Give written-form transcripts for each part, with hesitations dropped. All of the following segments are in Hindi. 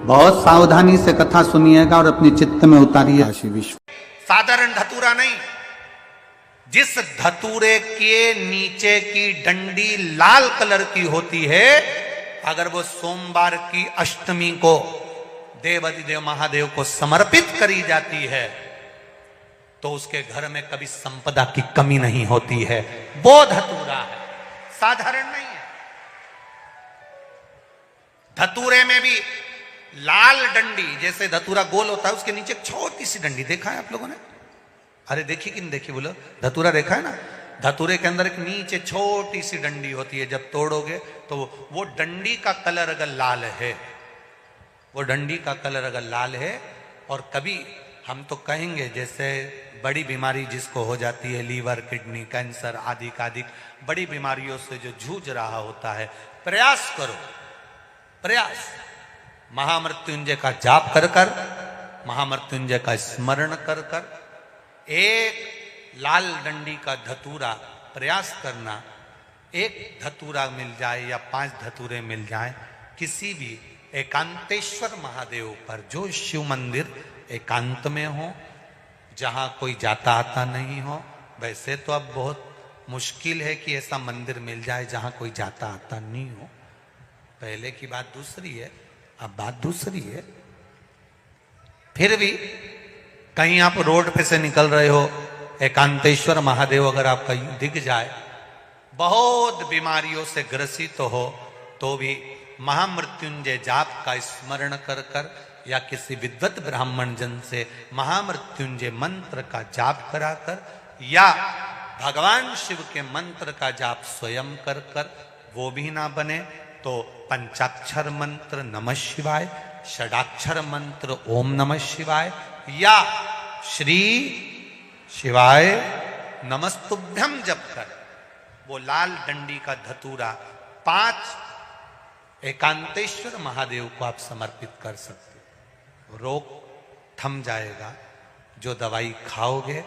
बहुत सावधानी से कथा सुनिएगा और अपने चित्त में उतारिए। काशी विश्व साधारण धतूरा नहीं, जिस धतूरे के नीचे की डंडी लाल कलर की होती है, अगर वो सोमवार की अष्टमी को देवाधिदेव महादेव को समर्पित करी जाती है तो उसके घर में कभी संपदा की कमी नहीं होती है। वो धतूरा है, साधारण नहीं है। धतूरे में भी लाल डंडी, जैसे धतूरा गोल होता है उसके नीचे छोटी सी डंडी, देखा है आप लोगों ने? अरे देखी कि नहीं देखी बोलो? धतूरा देखा है ना? धतूरे के अंदर एक नीचे छोटी सी डंडी होती है, जब तोड़ोगे तो वो डंडी का कलर अगर लाल है, वो डंडी का कलर अगर लाल है, और कभी हम तो कहेंगे जैसे बड़ी बीमारी जिसको हो जाती है, लीवर, किडनी, कैंसर आदि आदि बड़ी बीमारियों से जो जूझ रहा होता है, प्रयास करो, प्रयास महामृत्युंजय का जाप कर कर, महामृत्युंजय का स्मरण कर कर, एक लाल डंडी का धतूरा प्रयास करना। एक धतूरा मिल जाए या 5 धतूरे मिल जाए किसी भी एकांतेश्वर महादेव पर, जो शिव मंदिर एकांत में हो, जहां कोई जाता आता नहीं हो। वैसे तो अब बहुत मुश्किल है कि ऐसा मंदिर मिल जाए जहां कोई जाता आता नहीं हो, पहले की बात दूसरी है, अब बात दूसरी है। फिर भी कहीं आप रोड पे से निकल रहे हो, एकांतेश्वर महादेव अगर आपका दिख जाए, बहुत बीमारियों से ग्रसित हो, तो भी महामृत्युंजय जाप का स्मरण कर कर या किसी विद्वत ब्राह्मण जन से महामृत्युंजय मंत्र का जाप कराकर या भगवान शिव के मंत्र का जाप स्वयं कर कर, वो भी ना बने तो पंचाक्षर मंत्र नमः शिवाय, षडाक्षर मंत्र ओम नमः शिवाय या श्री शिवाय नमस्तुभ्यम जप कर वो लाल डंडी का धतूरा 5 एकांतेश्वर महादेव को आप समर्पित कर सकते हो। रोग थम जाएगा, जो दवाई खाओगे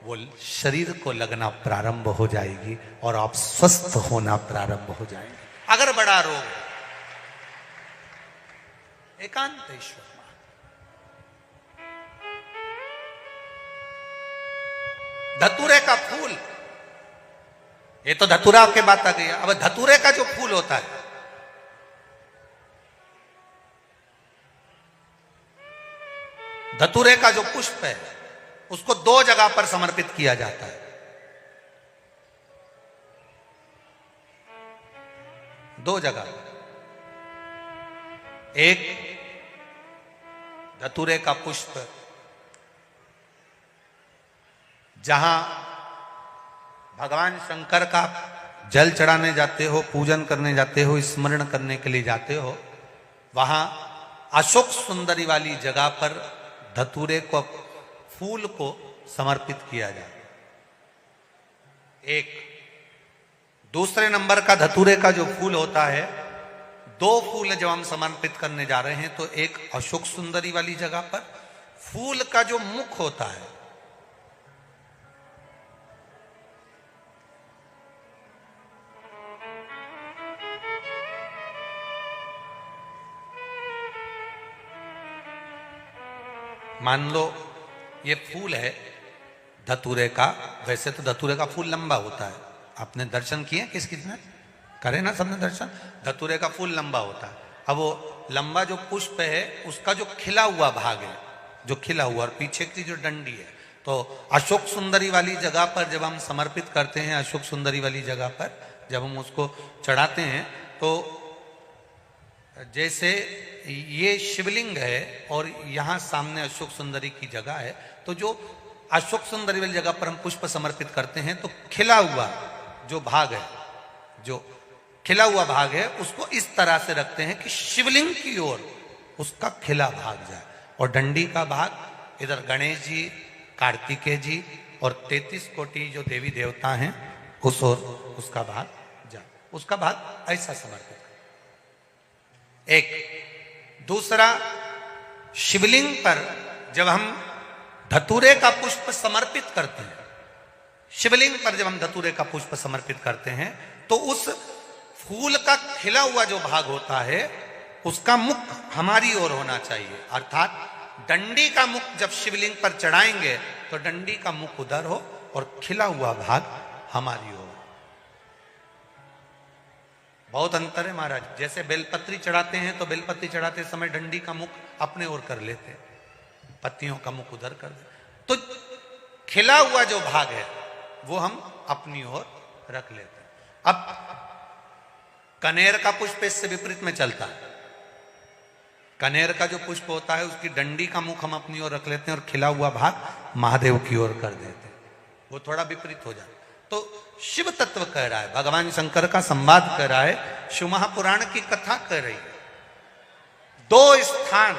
वो शरीर को लगना प्रारंभ हो जाएगी और आप स्वस्थ होना प्रारंभ हो जाएंगे। अगर बड़ा रोग है, एकांतेश्वर धतूरे का फूल, ये तो धतूरा के बात आ गई। अब धतूरे का जो फूल होता है, धतूरे का जो पुष्प है, उसको 2 जगह पर समर्पित किया जाता है। 2 जगह, एक धतूरे का पुष्प जहां भगवान शंकर का जल चढ़ाने जाते हो, पूजन करने जाते हो, स्मरण करने के लिए जाते हो, वहां अशोक सुंदरी वाली जगह पर धतूरे को, फूल को समर्पित किया जाए। एक दूसरे नंबर का धतूरे का जो फूल होता है, 2 फूल जब हम समर्पित करने जा रहे हैं, तो एक अशोक सुंदरी वाली जगह पर फूल का जो मुख होता है, मान लो ये फूल है धतूरे का। वैसे तो धतूरे का फूल लंबा होता है, आपने दर्शन किए किस किसने करे ना, सबने दर्शन। धतूरे का फूल लंबा होता है। अब वो लंबा जो पुष्प है, उसका जो खिला हुआ भाग है, जो खिला हुआ, और पीछे की जो डंडी है, तो अशोक सुंदरी वाली जगह पर जब हम समर्पित करते हैं, अशोक सुंदरी वाली जगह पर जब हम उसको चढ़ाते हैं, तो जैसे ये शिवलिंग है और यहाँ सामने अशोक सुंदरी की जगह है, तो जो अशोक सुंदरी वाली जगह पर हम पुष्प समर्पित करते हैं, तो खिला हुआ जो भाग है, जो खिला हुआ भाग है, उसको इस तरह से रखते हैं कि शिवलिंग की ओर उसका खिला भाग जाए, और डंडी का भाग इधर गणेश जी, कार्तिकेय जी और 33 कोटि जो देवी देवता हैं उस ओर उसका भाग जाए। उसका भाग ऐसा समर्पित। एक दूसरा, शिवलिंग पर जब हम धतूरे का पुष्प समर्पित करते हैं, शिवलिंग पर जब हम धतूरे का पुष्प समर्पित करते हैं, तो उस फूल का खिला हुआ जो भाग होता है, उसका मुख हमारी ओर होना चाहिए, अर्थात डंडी का मुख जब शिवलिंग पर चढ़ाएंगे तो डंडी का मुख उधर हो और खिला हुआ भाग हमारी ओर। बहुत अंतर है महाराज। जैसे बेलपत्री चढ़ाते हैं तो बेलपत्री चढ़ाते समय डंडी का मुख अपने ओर कर लेते, पत्तियों का मुख उधर कर दे, तो खिला हुआ जो भाग है वो हम अपनी ओर रख लेते हैं। अब कनेर का पुष्प इससे विपरीत में चलता है। कनेर का जो पुष्प होता है उसकी डंडी का मुख हम अपनी ओर रख लेते हैं और खिला हुआ भाग महादेव की ओर कर देते हैं, वो थोड़ा विपरीत हो जाता है। तो शिव तत्व कह रहा है, भगवान शंकर का संवाद कर रहा है, शिव महापुराण की कथा कर रही है। दो स्थान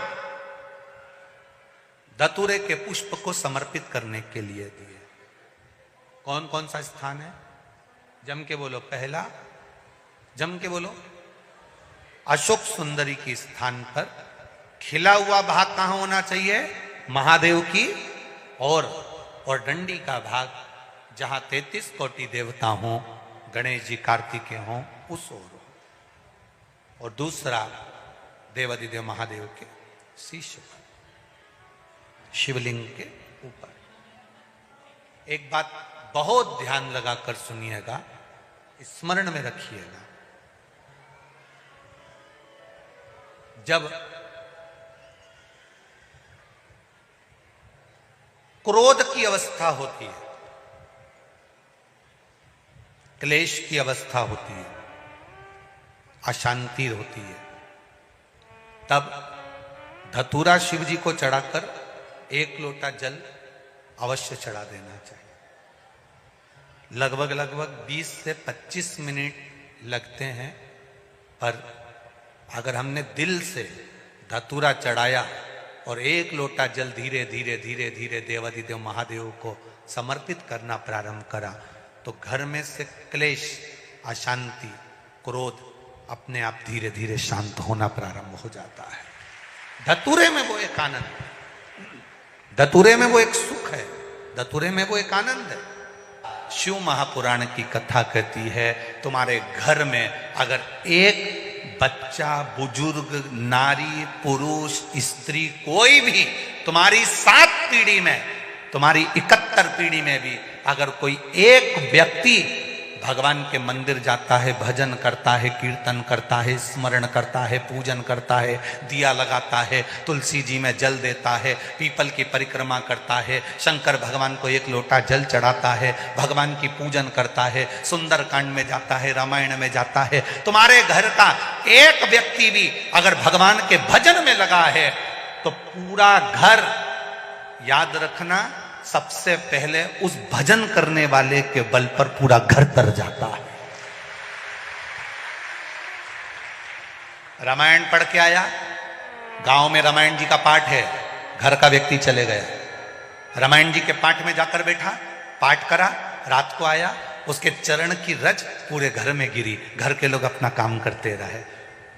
धतूरे के पुष्प को समर्पित करने के लिए दिए। कौन कौन सा स्थान है? जम के बोलो, पहला जम के बोलो, अशोक सुंदरी के स्थान पर खिला हुआ भाग कहां होना चाहिए? महादेव की और डंडी का भाग जहां 33 कोटि देवता हों, गणेश जी कार्तिकेय हों, उस ओर हो। और दूसरा देवादिदेव महादेव के शीश पर, शिवलिंग के ऊपर। एक बात बहुत ध्यान लगाकर सुनिएगा, स्मरण में रखिएगा। जब क्रोध की अवस्था होती है, क्लेश की अवस्था होती है, अशांति होती है, तब धतूरा शिव जी को चढ़ाकर 1 लोटा जल अवश्य चढ़ा देना चाहिए। लगभग 20 से 25 मिनट लगते हैं, पर अगर हमने दिल से धतूरा चढ़ाया और 1 लोटा जल धीरे धीरे धीरे धीरे देवादिदेव महादेव को समर्पित करना प्रारंभ करा तो घर में से क्लेश, अशांति, क्रोध अपने आप धीरे धीरे शांत होना प्रारंभ हो जाता है। धतूरे में वो एक आनंद, धतूरे में वो एक सुख है, धतूरे में वो एक आनंद है। शिव महापुराण की कथा कहती है, तुम्हारे घर में अगर एक बच्चा, बुजुर्ग, नारी, पुरुष, स्त्री, कोई भी तुम्हारी 7 पीढ़ी में, तुम्हारी 71 पीढ़ी में भी अगर कोई एक व्यक्ति भगवान के मंदिर जाता है, भजन करता है, कीर्तन करता है, स्मरण करता है, पूजन करता है, दिया लगाता है, तुलसी जी में जल देता है, पीपल की परिक्रमा करता है, शंकर भगवान को 1 लोटा जल चढ़ाता है, भगवान की पूजन करता है, सुंदर कांड में जाता है, रामायण में जाता है, तुम्हारे घर का एक व्यक्ति भी अगर भगवान के भजन में लगा है तो पूरा घर, याद रखना, सबसे पहले उस भजन करने वाले के बल पर पूरा घर तर जाता है। रामायण पढ़ के आया, गांव में रामायण जी का पाठ है, घर का व्यक्ति चले गया, रामायण जी के पाठ में जाकर बैठा, पाठ करा, रात को आया, उसके चरण की रज पूरे घर में गिरी, घर के लोग अपना काम करते रहे।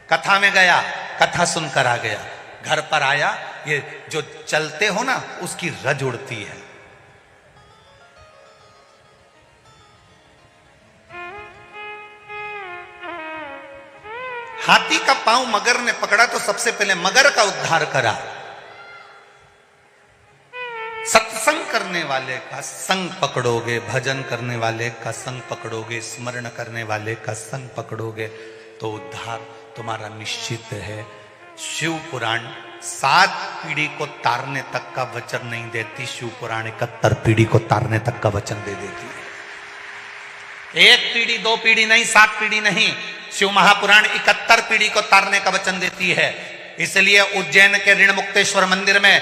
कथा में गया, कथा सुनकर आ गया, घर पर आया, ये जो चलते हो ना उसकी रज उड़ती है। हाथी का पांव मगर ने पकड़ा तो सबसे पहले मगर का उद्धार करा। सत्संग करने वाले का संग पकड़ोगे, भजन करने वाले का संग पकड़ोगे, स्मरण करने वाले का संग पकड़ोगे तो उद्धार तुम्हारा निश्चित है। शिव पुराण 7 पीढ़ी को तारने तक का वचन नहीं देती, शिव पुराण 71 पीढ़ी को तारने तक का वचन दे देती है। 1 पीढ़ी, 2 पीढ़ी नहीं, 7 पीढ़ी नहीं, शिव महापुराण 71 पीढ़ी को तारने का वचन देती है। इसलिए उज्जैन के ऋण मुक्तेश्वर मंदिर में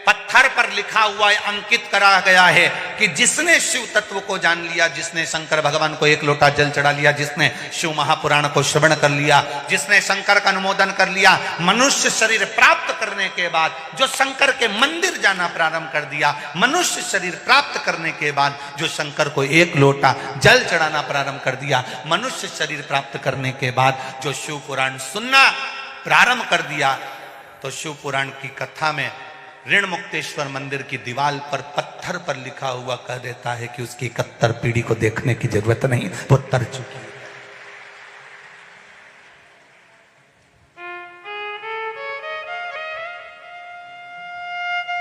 पत्थर पर लिखा हुआ है, अंकित करा गया है कि जिसने शिव तत्व को जान लिया, जिसने शंकर भगवान को 1 लोटा जल चढ़ा लिया, जिसने शिव महापुराण को श्रवण कर लिया, जिसने शंकर का अनुमोदन कर लिया, मनुष्य शरीर प्राप्त करने के बाद जो शंकर के मंदिर जाना प्रारंभ कर दिया, मनुष्य शरीर प्राप्त करने के बाद जो शंकर को 1 लोटा जल चढ़ाना प्रारंभ कर दिया, मनुष्य शरीर प्राप्त करने के बाद जो शिव पुराण सुनना प्रारंभ कर दिया, तो शिव पुराण की कथा में ऋण मुक्तेश्वर मंदिर की दीवार पर पत्थर पर लिखा हुआ कह देता है कि उसकी 71 पीढ़ी को देखने की जरूरत नहीं, वो तर चुकी है।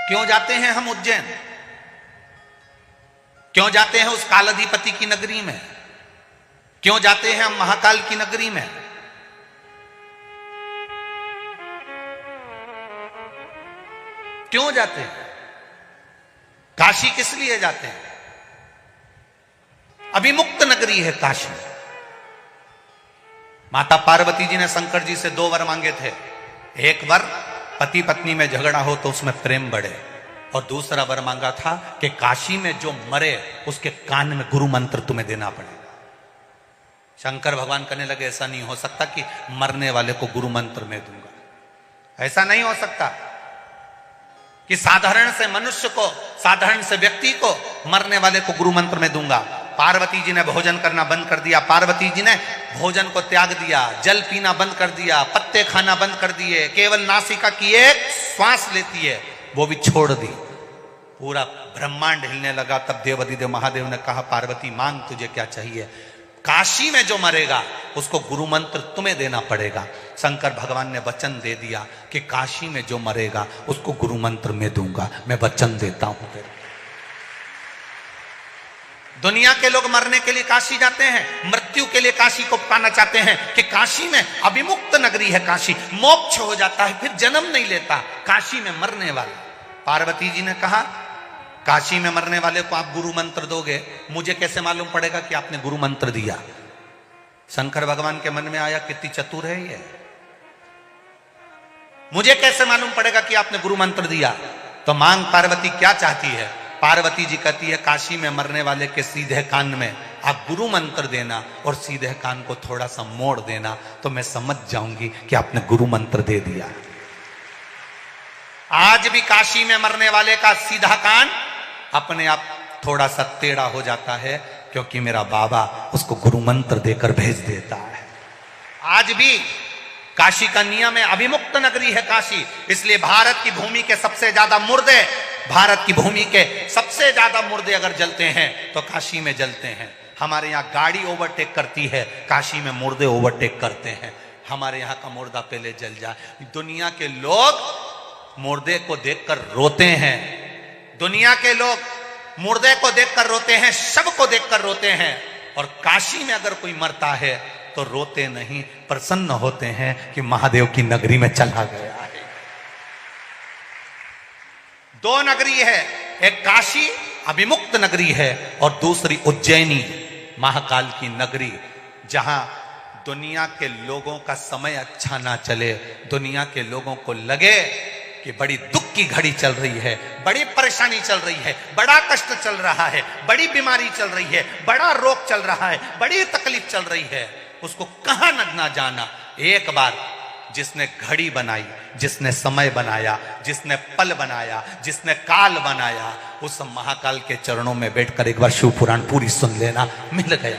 क्यों जाते हैं हम उज्जैन? क्यों जाते हैं उस कालाधिपति की नगरी में? क्यों जाते हैं हम महाकाल की नगरी में? क्यों जाते हैं? काशी किस लिए जाते हैं? अभिमुक्त नगरी है काशी। माता पार्वती जी ने शंकर जी से 2 वर मांगे थे। एक वर पति पत्नी में झगड़ा हो तो उसमें प्रेम बढ़े, और दूसरा वर मांगा था कि काशी में जो मरे उसके कान में गुरु मंत्र तुम्हें देना पड़ेगा। शंकर भगवान कहने लगे ऐसा नहीं हो सकता कि मरने वाले को गुरु मंत्र में दूंगा। ऐसा नहीं हो सकता कि साधारण से मनुष्य को, साधारण से व्यक्ति को, मरने वाले को गुरु मंत्र में दूंगा। पार्वती जी ने भोजन करना बंद कर दिया, पार्वती जी ने भोजन को त्याग दिया, जल पीना बंद कर दिया, पत्ते खाना बंद कर दिए, केवल नासिका की एक श्वास लेती है वो भी छोड़ दी। पूरा ब्रह्मांड हिलने लगा। तब देवाधिदेव महादेव ने कहा पार्वती मांग तुझे क्या चाहिए? काशी में जो मरेगा उसको गुरु मंत्र तुम्हें देना पड़ेगा। शंकर भगवान ने वचन दे दिया कि काशी में जो मरेगा उसको गुरु मंत्र में दूंगा, मैं वचन देता हूं। दुनिया के लोग मरने के लिए काशी जाते हैं, मृत्यु के लिए काशी को पाना चाहते हैं कि काशी में अभिमुक्त नगरी है, काशी मोक्ष हो जाता है, फिर जन्म नहीं लेता। काशी में मरने वाला, पार्वती जी ने कहा काशी में मरने वाले को आप गुरु मंत्र दोगे, मुझे कैसे मालूम पड़ेगा कि आपने गुरु मंत्र दिया? शंकर भगवान के मन में आया कितनी चतुर है ये, मुझे कैसे मालूम पड़ेगा कि आपने गुरु मंत्र दिया? तो मांग पार्वती क्या चाहती है? पार्वती जी कहती है काशी में मरने वाले के सीधे कान में आप गुरु मंत्र देना और सीधे कान को थोड़ा सा मोड़ देना, तो मैं समझ जाऊंगी कि आपने गुरु मंत्र दे दिया। आज भी काशी में मरने वाले का सीधा कान अपने आप थोड़ा सा टेढ़ा हो जाता है, क्योंकि मेरा बाबा उसको गुरु मंत्र देकर भेज देता है। आज भी काशी का नियम है, अभिमुक्त नगरी है काशी। इसलिए भारत की भूमि के सबसे ज्यादा मुर्दे, भारत की भूमि के सबसे ज्यादा मुर्दे अगर जलते हैं तो काशी में जलते हैं। हमारे यहाँ गाड़ी ओवरटेक करती है, काशी में मुर्दे ओवरटेक करते हैं। हमारे यहाँ का मुर्दा पहले जल जाए। दुनिया के लोग मुर्दे को देखकर रोते हैं, दुनिया के लोग मुर्दे को देखकर रोते हैं, शव को देखकर रोते हैं। और काशी में अगर कोई मरता है तो रोते नहीं, प्रसन्न होते हैं कि महादेव की नगरी में चला गया है। 2 नगरी है, एक काशी अभिमुक्त नगरी है और दूसरी उज्जैनी महाकाल की नगरी, जहां दुनिया के लोगों का समय अच्छा ना चले, दुनिया के लोगों को लगे कि बड़ी दुख की घड़ी चल रही है, बड़ी परेशानी चल रही है, बड़ा कष्ट चल रहा है, बड़ी बीमारी चल रही है, बड़ा रोग चल रहा है, बड़ी तकलीफ चल रही है, उसको कहां ना जाना। एक बार जिसने घड़ी बनाई, जिसने समय बनाया, जिसने पल बनाया, जिसने काल बनाया, उस महाकाल के चरणों में बैठकर एक बार शिव पुराण पूरी सुन लेना, मिल गया।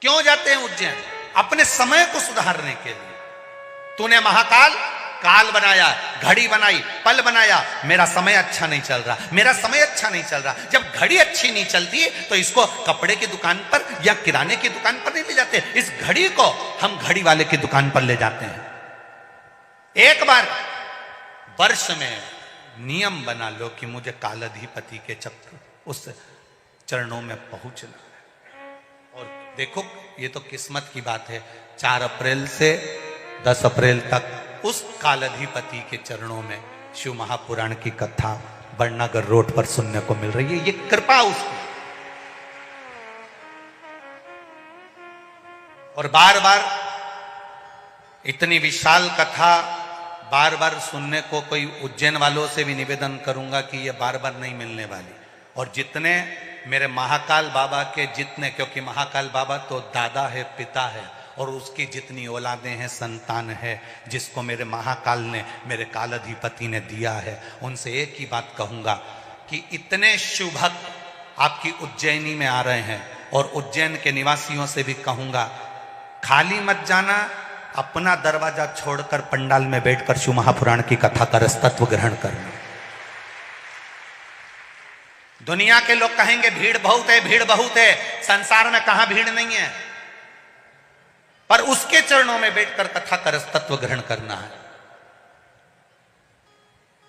क्यों जाते हैं उज्जैन? अपने समय को सुधारने के लिए। तूने महाकाल काल बनाया, घड़ी बनाई, पल बनाया, मेरा समय अच्छा नहीं चल रहा, मेरा समय अच्छा नहीं चल रहा। जब घड़ी अच्छी नहीं चलती तो इसको कपड़े की दुकान पर या किराने की दुकान पर नहीं ले जाते, इस घड़ी को हम घड़ी वाले की दुकान पर ले जाते हैं। एक बार वर्ष में नियम बना लो कि मुझे कालाधिपति के चक्र उस चरणों में पहुंचना है। और देखो ये तो किस्मत की बात है, 4 अप्रैल से 10 अप्रैल तक उस कालाधिपति के चरणों में शिव महापुराण की कथा बड़नगर रोड पर सुनने को मिल रही है। ये कृपा उसकी। और बार बार इतनी विशाल कथा बार बार सुनने को, कोई उज्जैन वालों से भी निवेदन करूंगा कि ये बार बार नहीं मिलने वाली। और जितने मेरे महाकाल बाबा के जितने, क्योंकि महाकाल बाबा तो दादा है, पिता है, और उसकी जितनी औलादें हैं, संतान है, जिसको मेरे महाकाल ने, मेरे कालाधिपति ने दिया है, उनसे एक ही बात कहूंगा कि इतने शिव भक्त आपकी उज्जैनी में आ रहे हैं, और उज्जैन के निवासियों से भी कहूंगा खाली मत जाना, अपना दरवाजा छोड़कर पंडाल में बैठकर शिव महापुराण की कथा का रसतत्व ग्रहण करना। दुनिया के लोग कहेंगे भीड़ बहुत है, भीड़ बहुत है। संसार में कहां भीड़ नहीं है? पर उसके चरणों में बैठकर कथा का रस तत्व ग्रहण करना है।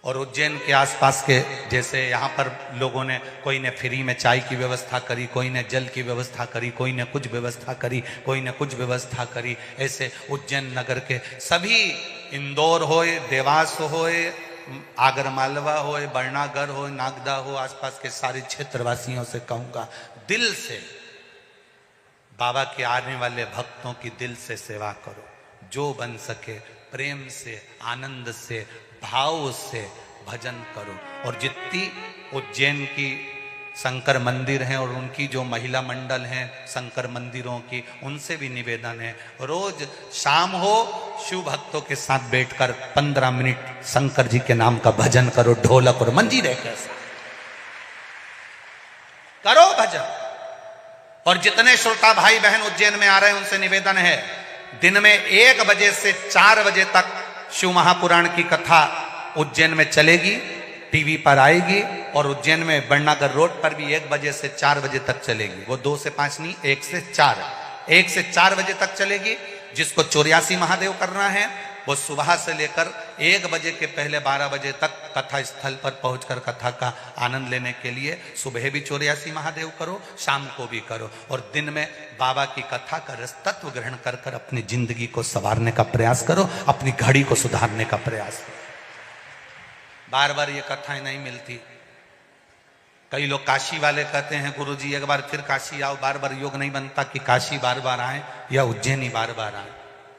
और उज्जैन के आसपास के जैसे यहाँ पर लोगों ने, कोई ने फ्री में चाय की व्यवस्था करी, कोई ने जल की व्यवस्था करी, कोई ने कुछ व्यवस्था करी, कोई ने कुछ व्यवस्था करी, ऐसे उज्जैन नगर के सभी, इंदौर होए, देवास होए, आगरमालवा होए, बरनागर हो, नागदा हो, आसपास के सारे क्षेत्रवासियों से कहूँगा, दिल से बाबा के आने वाले भक्तों की दिल से सेवा करो, जो बन सके प्रेम से, आनंद से, भाव से भजन करो। और जितनी उज्जैन की शंकर मंदिर हैं और उनकी जो महिला मंडल हैं शंकर मंदिरों की, उनसे भी निवेदन है, रोज शाम हो शिव भक्तों के साथ बैठकर 15 मिनट शंकर जी के नाम का भजन करो, ढोलक और मंजीरे के साथ करो भजन। और जितने श्रोता भाई बहन उज्जैन में आ रहे हैं उनसे निवेदन है, दिन में 1 बजे से 4 बजे तक शिव महापुराण की कथा उज्जैन में चलेगी, टीवी पर आएगी। और उज्जैन में बड़नागर रोड पर भी 1 बजे से 4 बजे तक चलेगी। वो 2 से 5 नहीं, 1 से 4, 1 से 4 बजे तक चलेगी। जिसको 84 महादेव करना है वो सुबह से लेकर 1 बजे के पहले 12 बजे तक कथा स्थल पर पहुंचकर कथा का आनंद लेने के लिए सुबह भी 84 महादेव करो, शाम को भी करो। और दिन में बाबा की कथा का रस तत्व ग्रहण कर कर अपनी जिंदगी को संवारने का प्रयास करो, अपनी घड़ी को सुधारने का प्रयास करो। बार बार ये कथाएं नहीं मिलती। कई लोग काशी वाले कहते हैं गुरुजी एक बार फिर काशी आओ, बार बार योग नहीं बनता कि काशी बार बार आए या उज्जैन ही बार बार आए।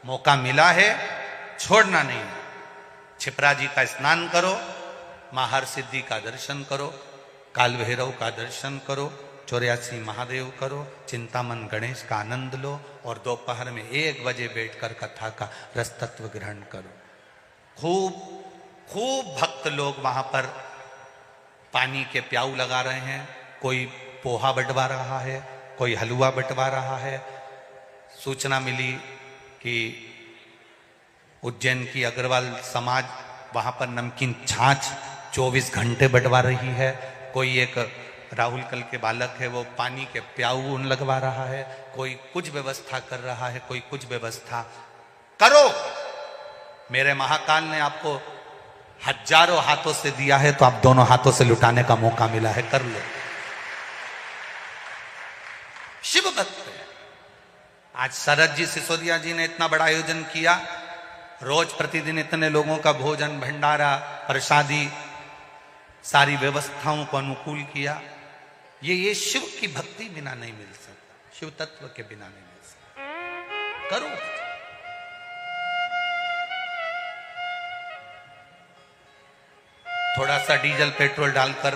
मौका मिला है, छोड़ना नहीं। छिपरा जी का स्नान करो, महार सिद्धि का दर्शन करो, काल भैरव का दर्शन करो, 84 महादेव करो, चिंतामन गणेश का आनंद लो और दोपहर में 1 बजे बैठकर कथा का रस तत्व ग्रहण करो। खूब खूब भक्त लोग वहां पर पानी के प्याऊ लगा रहे हैं, कोई पोहा बंटवा रहा है, कोई हलवा बंटवा रहा है। सूचना मिली कि उज्जैन की अग्रवाल समाज वहां पर नमकीन छाछ 24 घंटे बंटवा रही है। कोई एक राहुल कल के बालक है वो पानी के प्याऊ लगवा रहा है, कोई कुछ व्यवस्था कर रहा है, कोई कुछ व्यवस्था करो। मेरे महाकाल ने आपको हजारों हाथों से दिया है तो आप दोनों हाथों से लुटाने का मौका मिला है, कर लो। शिव भक्त आज शरद जी सिसोदिया जी ने इतना बड़ा आयोजन किया, रोज प्रतिदिन इतने लोगों का भोजन भंडारा प्रसादी सारी व्यवस्थाओं को अनुकूल किया। ये शिव की भक्ति बिना नहीं मिल सकता, शिव तत्व के बिना नहीं मिल सकता। करो। थोड़ा सा डीजल पेट्रोल डालकर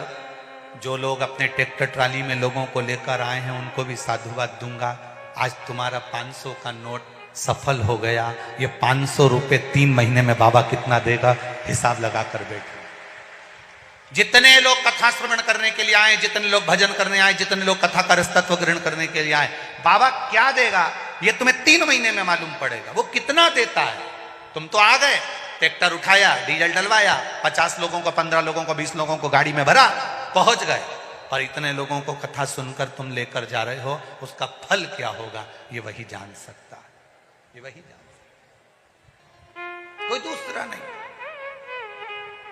जो लोग अपने ट्रैक्टर ट्राली में लोगों को लेकर आए हैं उनको भी साधुवाद दूंगा। आज तुम्हारा 500 का नोट सफल हो गया। ये 500 रुपए 3 महीने में बाबा कितना देगा हिसाब लगा कर बैठो। जितने लोग कथा श्रवण करने के लिए आए, जितने लोग भजन करने आए, जितने लोग कथा का रस तत्व ग्रहण करने के लिए आए, बाबा क्या देगा ये तुम्हें 3 महीने में मालूम पड़ेगा। वो कितना देता है। तुम तो आ गए, ट्रैक्टर उठाया, डीजल डलवाया, 50 लोगों को, 15 लोगों को, 20 लोगों को गाड़ी में भरा, पहुंच गए। पर इतने लोगों को कथा सुनकर तुम लेकर जा रहे हो, उसका फल क्या होगा ये वही जान सकता है, ये वही जान सकता है, कोई दूसरा नहीं,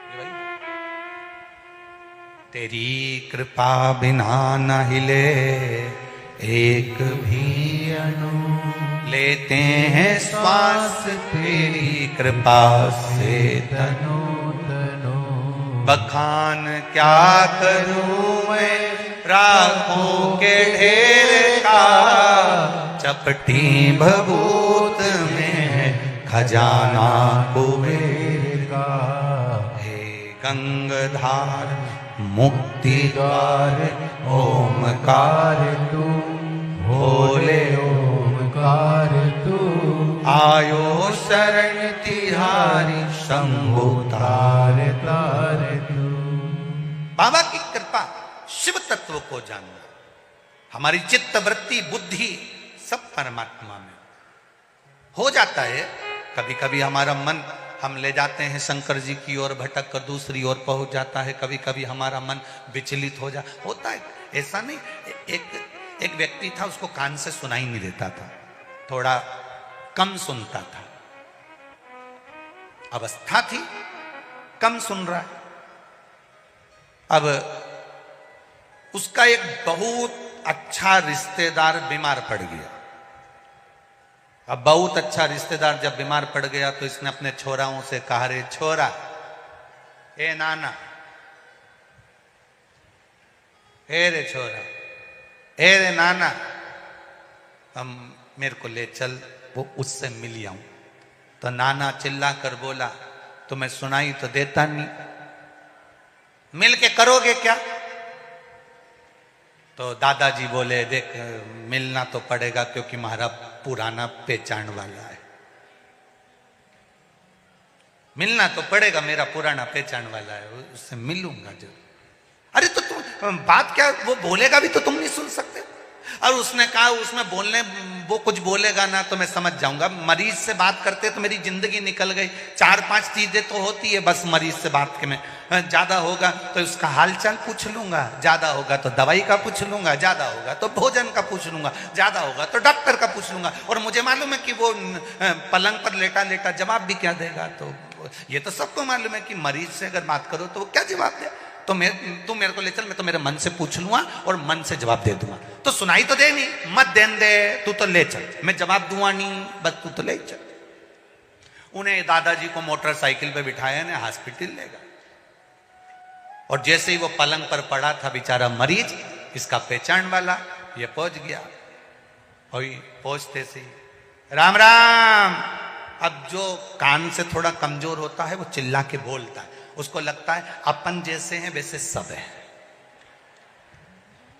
ये वही। तेरी कृपा बिना न हिले एक भी अणु, लेते हैं श्वास तेरी कृपा से तनो तनो। बखान क्या करूं मैं राखों के ढेर का, चपटी भभूत में है खजाना कुबेर का। हे गंगाधार मुक्ति द्वार ओमकार तू, भोले ओमकार तू। आयो शरण तिहारी शंभु तार तार तू। बाबा की कृपा, शिव तत्व को जानना, हमारी चित्त वृत्ति बुद्धि सब परमात्मा में हो जाता है। कभी कभी हमारा मन हम ले जाते हैं शंकर जी की ओर, भटक कर दूसरी ओर पहुंच जाता है। कभी कभी हमारा मन विचलित होता है। ऐसा नहीं, एक व्यक्ति था, उसको कान से सुनाई नहीं देता था। थोड़ा कम सुनता था। अवस्था थी, कम सुन रहा है। अब उसका एक बहुत अच्छा रिश्तेदार बीमार पड़ गया। अब बहुत अच्छा रिश्तेदार जब बीमार पड़ गया तो इसने अपने छोराओं से कहा, रे छोरा, ए नाना, ए रे छोरा, ए रे नाना, हम मेरे को ले चल, वो उससे मिल आऊं। तो नाना चिल्ला कर बोला, तुम्हें सुनाई तो देता नहीं, मिल के करोगे क्या? तो दादाजी बोले, देख मिलना तो पड़ेगा क्योंकि हमारा पुराना पहचान वाला है, मिलना तो पड़ेगा, मेरा पुराना पहचान वाला है, उससे मिलूंगा जरूर। अरे तो तुम बात क्या, वो बोलेगा भी तो तुम नहीं सुन सकते? और उसने कहा, उसमें बोलने, वो कुछ बोलेगा ना तो मैं समझ जाऊंगा। मरीज से बात करते तो मेरी जिंदगी निकल गई। 4-5 चीजें तो होती है बस मरीज से बात के में। ज्यादा होगा तो उसका हालचाल पूछ लूंगा, ज्यादा होगा तो दवाई का पूछ लूंगा, ज्यादा होगा तो भोजन का पूछ लूंगा, ज्यादा होगा तो डॉक्टर का पूछ लूंगा। और मुझे मालूम है कि वो पलंग पर लेटा लेटा जवाब भी क्या देगा। तो ये तो सबको मालूम है कि मरीज से अगर बात करो तो वो क्या जवाब दे। तो तू मेरे को ले चल, मैं तो मेरे मन से पूछ लूंगा और मन से जवाब दे दूंगा। तो सुनाई तो दे नहीं, मत देन दे, तू तो ले चल, मैं जवाब दूंगा नहीं, बस तू तो ले चल। उन्हें दादाजी को मोटरसाइकिल पे बिठाया ने हॉस्पिटल ले गए। और जैसे ही वो पलंग पर पड़ा था बेचारा मरीज, इसका पहचान वाला ये पहुंच गया। और पहुंचते से राम राम। अब जो कान से थोड़ा कमजोर होता है वो चिल्ला के बोलता है, उसको लगता है अपन जैसे हैं वैसे सब है।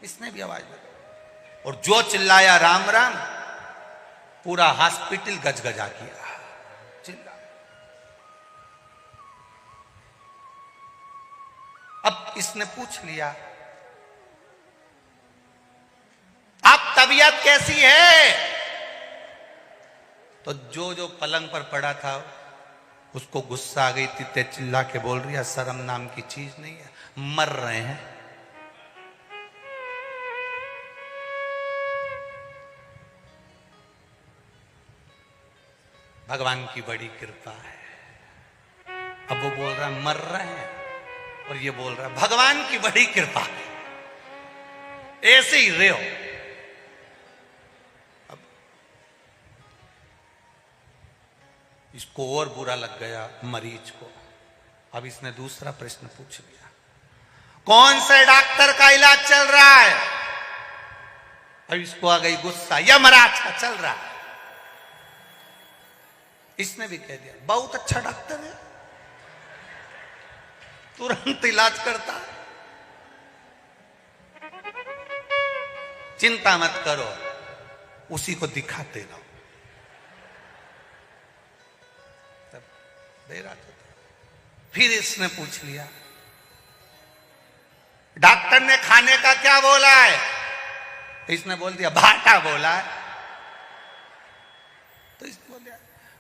इसने भी आवाज लगाई और जो चिल्लाया राम राम, पूरा हॉस्पिटल गजगजा किया, चिल्ला। अब इसने पूछ लिया, आप तबीयत कैसी है? तो जो पलंग पर पड़ा था उसको गुस्सा आ गई थी, ते चिल्ला के बोल रही है, शर्म नाम की चीज नहीं है, मर रहे हैं। भगवान की बड़ी कृपा है। अब वो बोल रहा है मर रहे हैं और ये बोल रहा है भगवान की बड़ी कृपा है, ऐसे ही रहो। अब इसको और बुरा लग गया मरीज को। अब इसने दूसरा प्रश्न पूछ लिया, कौन से डॉक्टर का इलाज चल रहा है? अब इसको आ गई गुस्सा, यमराज का चल रहा है। इसने भी कह दिया बहुत अच्छा डॉक्टर है, तुरंत इलाज करता है, चिंता मत करो, उसी को दिखाते रहो। तब दे रहा था। फिर इसने पूछ लिया, डॉक्टर ने खाने का क्या बोला है? इसने बोल दिया भाटा बोला है। तो इसने बोल दिया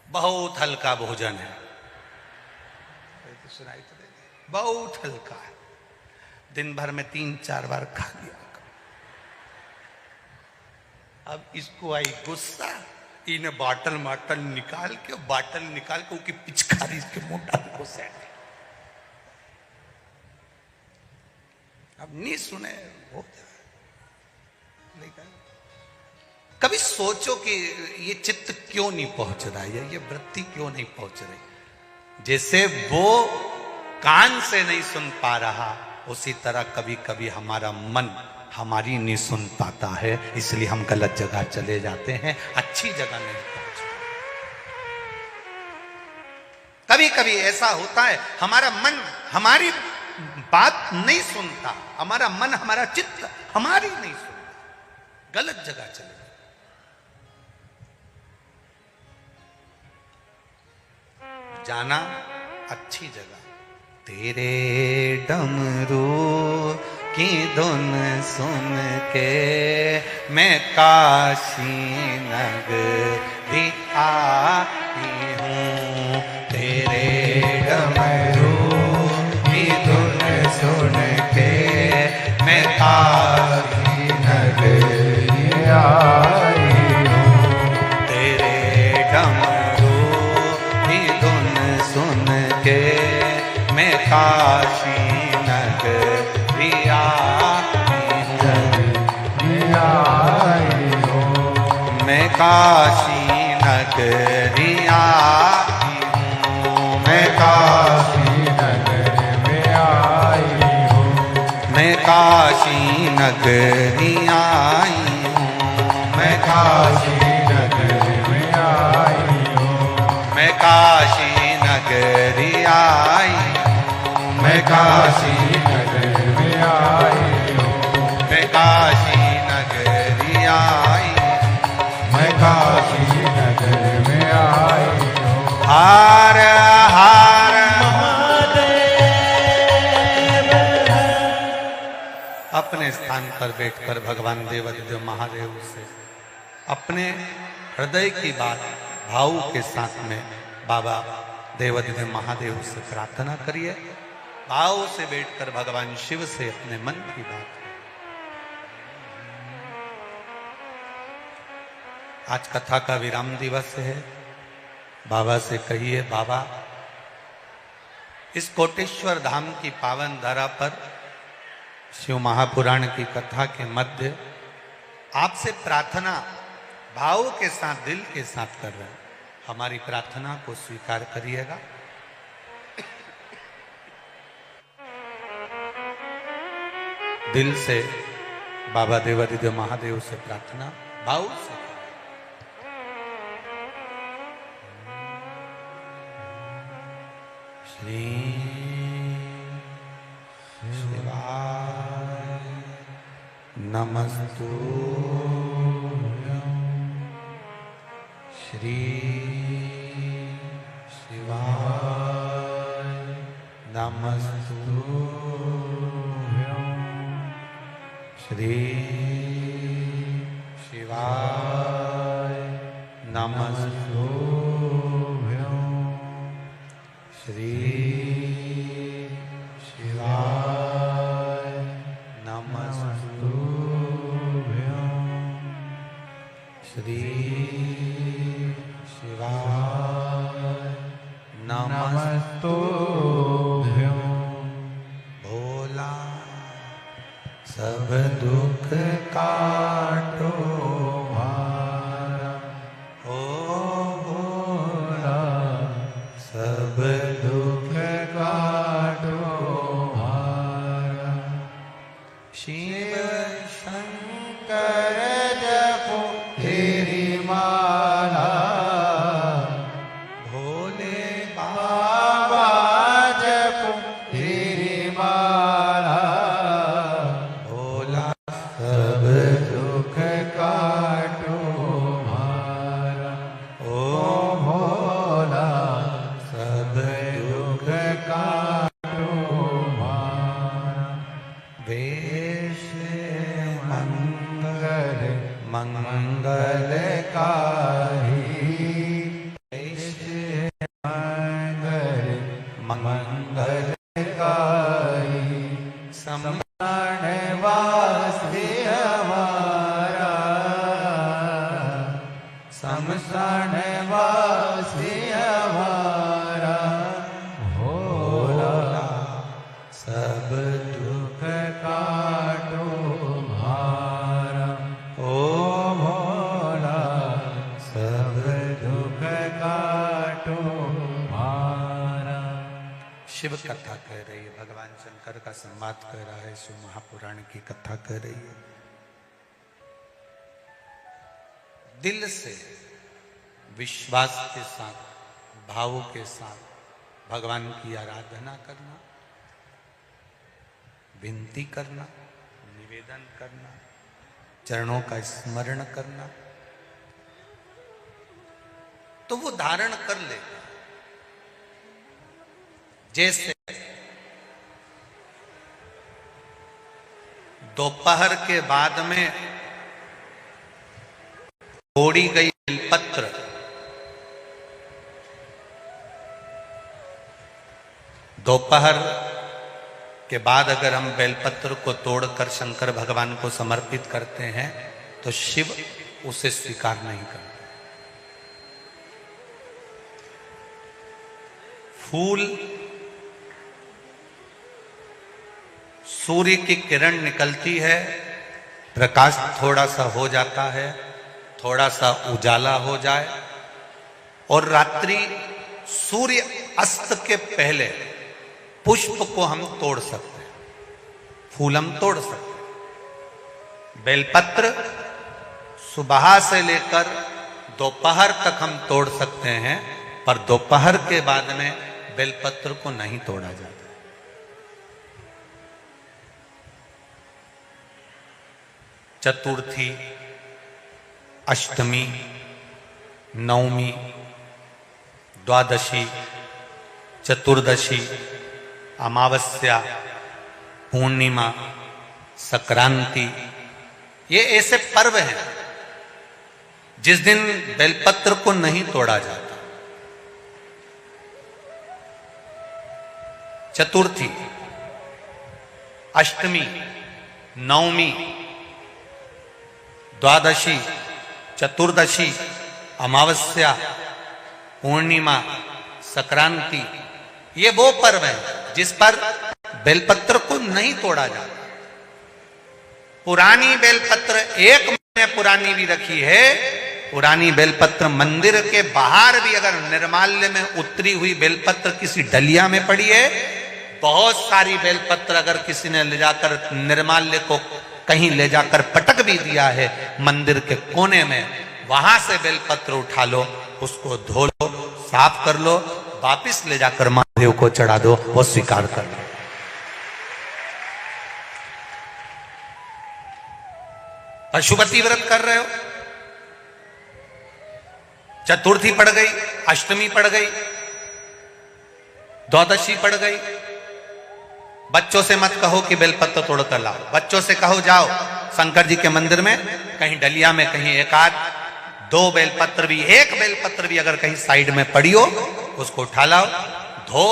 बहुत हल्का भोजन है। तो सुनाई तो दे, बहुत हल्का है, दिन भर में 3-4 बार खा लिया। अब इसको आई गुस्सा, इन्हें बाटल निकाल के उसकी पिचकारी इसके मुंह डाल को सेट। अब नहीं सुने हो जाए। कभी सोचो कि ये चित्त क्यों नहीं पहुंच रहा है, ये वृत्ति क्यों नहीं पहुंच रही। जैसे वो कान से नहीं सुन पा रहा, उसी तरह कभी कभी हमारा मन हमारी नहीं सुन पाता है, इसलिए हम गलत जगह चले जाते हैं, अच्छी जगह नहीं पहुंचते। कभी कभी ऐसा होता है हमारा मन हमारी बात नहीं सुनता, हमारा मन हमारा चित्त हमारी नहीं सुनता, गलत जगह चले। जाना अच्छी जगह। तेरे डमरू की धुन सुन के मैं काशी नगरी आई हूँ। तेरे डमरू की धुन सुन के मैं काशी नगरी आई हूँ। तेरे डमरू के मैं काशी नगरी आई हूँ, मैं काशी नगरी आई हूँ, मैं काशी नगरी में आई हूँ, मैं काशी नगरी आई हूँ, मैं काशी नगरी में आई हूँ, मैं काशी नगरी आई, मैं काशी नगरी में आई हूँ, मैं काशी नगरी आई, मैं काशी नगरी में आई हूँ। हर हर महादेव। अपने स्थान पर बैठकर भगवान देवाधिदेव महादेव से अपने हृदय की बात भाव के साथ में बाबा देवाधिदेव महादेव से प्रार्थना करिए। भाव से बैठकर भगवान शिव से अपने मन की बात। आज कथा का विराम दिवस है। बाबा से कहिए, बाबा इस कोटेश्वर धाम की पावन धरा पर शिव महापुराण की कथा के मध्य आपसे प्रार्थना भाव के साथ दिल के साथ कर रहे हैं। हमारी प्रार्थना को स्वीकार करिएगा। दिल से बाबा देवाधिदेव महादेव से प्रार्थना भाव से। श्री शिवाय नमस्तुभ्यं, श्री शिवाय नमस्तुभ्यं, श्री शिवाय नमस्तुभ्यं, श्री शिवाय नमस्तुभ्यं, श्री शिवाय नमस्तुभ्यं। भोला सब दुख काटो भारा, ओ भोला सब दुख काटो भारा। शिव शंकर जपो तेरी माला, भोले बाबा जपो तेरी माला, भोला सब दुख काटो भारा, ओ भोला सब दुख काटो भारा। वेश मंगल मंगलकारी, वेश मंगल मंगलकारी, समरण वास्ते हमारा, समरण वास्ते हमारा, भोला सब दुख काटो भारा, ओ भोला सब दुख काटो भारा। शिव कथा कह रही है, भगवान शंकर का संवाद कह रहा है, शिव महापुराण की कथा कह रही है। दिल से विश्वास के साथ भाव के साथ भगवान की आराधना करना, विनती करना, निवेदन करना, चरणों का स्मरण करना, तो वो धारण कर लेगा। जैसे दोपहर के बाद में तोड़ी गई बेलपत्र दोपहर के बाद अगर हम बेलपत्र को तोड़कर शंकर भगवान को समर्पित करते हैं तो शिव उसे स्वीकार नहीं करते। फूल सूर्य की किरण निकलती है, प्रकाश थोड़ा सा हो जाता है, थोड़ा सा उजाला हो जाए, और रात्रि सूर्य अस्त के पहले पुष्प को हम तोड़ सकते हैं, फूल हम तोड़ सकते हैं। बेलपत्र सुबह से लेकर दोपहर तक हम तोड़ सकते हैं, पर दोपहर के बाद में बेलपत्र को नहीं तोड़ा जाता। चतुर्थी, अष्टमी, नवमी, द्वादशी, चतुर्दशी, अमावस्या, पूर्णिमा, संक्रांति, ये ऐसे पर्व हैं जिस दिन बेलपत्र को नहीं तोड़ा जाता। चतुर्थी, अष्टमी, नवमी, द्वादशी, चतुर्दशी, अमावस्या, पूर्णिमा, संक्रांति, ये वो पर्व हैं जिस पर बेलपत्र को नहीं तोड़ा जाता। पुरानी बेलपत्र 1 महीने पुरानी भी रखी है। पुरानी बेलपत्र मंदिर के बाहर भी अगर निर्माल्य में उतरी हुई बेलपत्र किसी डलिया में पड़ी है, बहुत सारी बेलपत्र अगर किसी ने ले जाकर निर्माल्य को कहीं ले जाकर पटक भी दिया है मंदिर के कोने में, वहां से बेलपत्र उठा लो, उसको धो लो, साफ कर लो, वापिस ले जाकर महादेव को चढ़ा दो, वो स्वीकार कर लो। पशुपति व्रत कर रहे हो, चतुर्थी पड़ गई, अष्टमी पड़ गई, द्वादशी पड़ गई, बच्चों से मत कहो कि बेलपत्र तोड़ कर लाओ। बच्चों से कहो जाओ शंकर जी के मंदिर में कहीं डलिया में कहीं एक आध 2 बेलपत्र भी, 1 बेलपत्र भी अगर कहीं साइड में पड़ी हो, उसको उठा लाओ, धो,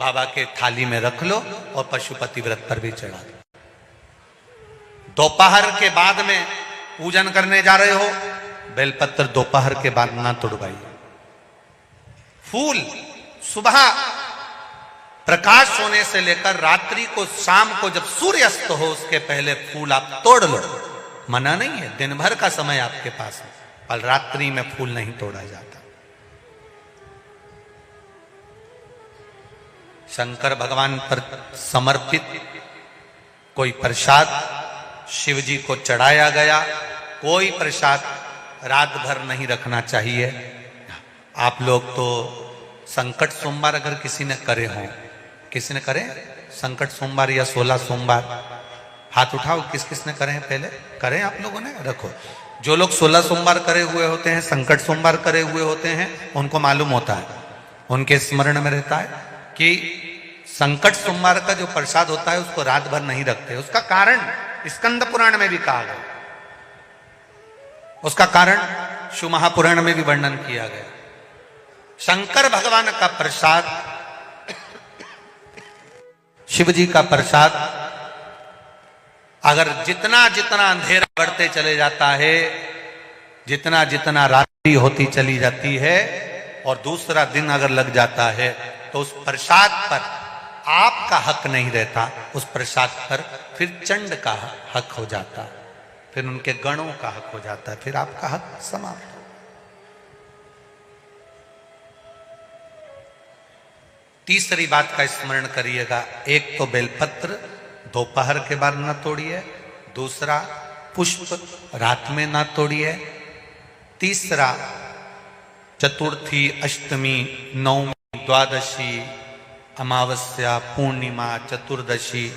बाबा के थाली में रख लो और पशुपति व्रत पर भी चढ़ा दो। दोपहर के बाद में पूजन करने जा रहे हो, बेलपत्र दोपहर के बाद ना तोड़वाइए। फूल सुबह प्रकाश होने से लेकर रात्रि को, शाम को जब सूर्य अस्त हो उसके पहले फूल आप तोड़ लो, मना नहीं है, दिन भर का समय आपके पास है, पर रात्रि में फूल नहीं तोड़ा जाता। शंकर भगवान पर समर्पित कोई प्रसाद शिव जी को चढ़ाया गया, कोई प्रसाद रात भर नहीं रखना चाहिए। आप लोग तो संकट सोमवार अगर किसी ने करे हों, किसी ने करे संकट सोमवार या 16 सोमवार, हाथ उठाओ, किस किस ने करे हैं, पहले करें आप लोगों ने, रखो। जो लोग 16 सोमवार करे हुए होते हैं, संकट सोमवार करे हुए होते हैं, उनको मालूम होता है, उनके स्मरण में रहता है कि संकट सोमवार का जो प्रसाद होता है उसको रात भर नहीं रखते। उसका कारण स्कंद पुराण में भी कहा गया, उसका कारण शिव महापुराण में भी वर्णन किया गया। शंकर भगवान का प्रसाद, शिव जी का प्रसाद, अगर जितना जितना अंधेरा बढ़ते चले जाता है, जितना जितना रात्रि होती चली जाती है और दूसरा दिन अगर लग जाता है, तो उस प्रसाद पर आपका हक नहीं रहता, उस प्रसाद पर फिर चंड का हक हो जाता, फिर उनके गणों का हक हो जाता है, फिर आपका हक समाप्त। तीसरी बात का स्मरण करिएगा, एक तो बेलपत्र दोपहर के बाद ना तोड़िए, दूसरा पुष्प रात में ना तोड़िए, तीसरा चतुर्थी, अष्टमी, नवमी, द्वादशी, अमावस्या, पूर्णिमा, चतुर्दशी,